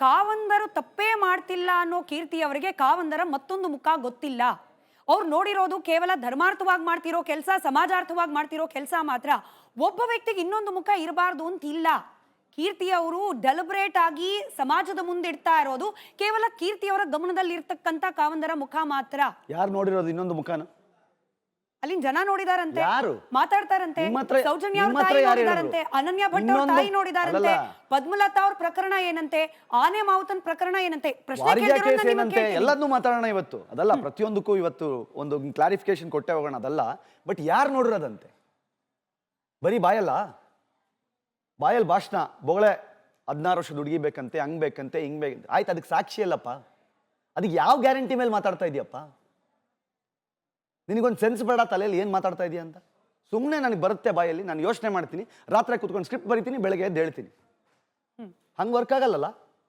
ಕಾವಂದರು ತಪ್ಪೇ ಮಾಡ್ತಿಲ್ಲ ಅನ್ನೋ ಕೀರ್ತಿ ಅವರಿಗೆ ಕಾವಂದರ ಮತ್ತೊಂದು ಮುಖ ಗೊತ್ತಿಲ್ಲ. ಅವ್ರು ನೋಡಿರೋದು ಕೇವಲ ಧರ್ಮಾರ್ಥವಾಗಿ ಮಾಡ್ತಿರೋ ಕೆಲಸ, ಸಮಾಜಾರ್ಥವಾಗಿ ಮಾಡ್ತಿರೋ ಕೆಲಸ ಮಾತ್ರ. ಒಬ್ಬ ವ್ಯಕ್ತಿಗೆ ಇನ್ನೊಂದು ಮುಖ ಇರಬಾರ್ದು ಅಂತಿಲ್ಲ. ಕೀರ್ತಿ ಅವರು ಡೆಲಿಬ್ರೇಟ್ ಆಗಿ ಸಮಾಜದ ಮುಂದೆ ಇಡ್ತಾ ಇರೋದು ಕೇವಲ ಕೀರ್ತಿಯವರ ಗಮನದಲ್ಲಿ ಇರ್ತಕ್ಕಂಥ ಕಾವಂದರ ಮುಖ ಮಾತ್ರ. ಯಾರು ನೋಡಿರೋದು ಇನ್ನೊಂದು ಮುಖನ? ಅಲ್ಲಿನ ಜನ ನೋಡಿದಾರಂತೆ, ಯಾರು ಮಾತಾಡ್ತಾರಂತೆ, ಸೌಜನ್ಯ ಅವ್ರ ತಾಯಿ ನೋಡಿದಾರಂತೆ, ಅನನ್ಯ ಭಟ್ ಅವ್ರ ತಾಯಿ ನೋಡಿದಾರಂತೆ, ಪದ್ಮಲತಾ ಅವ್ರ ಪ್ರಕರಣ ಏನಂತೆ, ಆನೆ ಮಾವುತನ್ ಪ್ರಕರಣ ಏನಂತೆ, ಪ್ರಶ್ನೆ ಎಲ್ಲದನ್ನೂ ಮಾತಾಡೋಣ ಇವತ್ತು. ಅದಲ್ಲ, ಪ್ರತಿಯೊಂದಕ್ಕೂ ಇವತ್ತು ಒಂದು ಕ್ಲಾರಿಫಿಕೇಶನ್ ಕೊಟ್ಟೆ ಹೋಗೋಣ. ಅದಲ್ಲ, ಬಟ್ ಯಾರು ನೋಡಿರೋದಂತೆ? ಬರೀ ಬಾಯಲ್ಲಿ ಭಾಷಣ, ಬೊಗಳೆ 16 ವರ್ಷದ ಹುಡುಗಿ ಬೇಕಂತೆ, ಹಂಗ್ ಬೇಕಂತೆ, ಹಿಂಗ್ ಬೇಕಂತೆ. ಆಯ್ತು, ಅದಕ್ಕೆ ಸಾಕ್ಷಿ ಅಲ್ಲಪ್ಪ. ಅದಕ್ಕೆ ಯಾವ ಗ್ಯಾರಂಟಿ ಮೇಲೆ ಮಾತಾಡ್ತಾ ಇದೀಯಪ್ಪ? ನಿನಗೊಂದು ಸೆನ್ಸ್ ಬೇಡ ತಲೆಯಲ್ಲಿ ಏನು ಮಾತಾಡ್ತಾ ಇದೀಯ ಅಂತ? ಸುಮ್ಮನೆ ನನಗೆ ಬರುತ್ತೆ ಬಾಯಲ್ಲಿ, ನಾನು ಯೋಚನೆ ಮಾಡ್ತೀನಿ, ರಾತ್ರಿ ಕೂತ್ಕೊಂಡು ಸ್ಕ್ರಿಪ್ಟ್ ಬರಿತೀನಿ, ಬೆಳಗ್ಗೆ ಎದ್ದು ಹೇಳ್ತೀನಿ. ಹಂಗೆ ವರ್ಕ್ ಆಗಲ್ಲಲ್ಲ.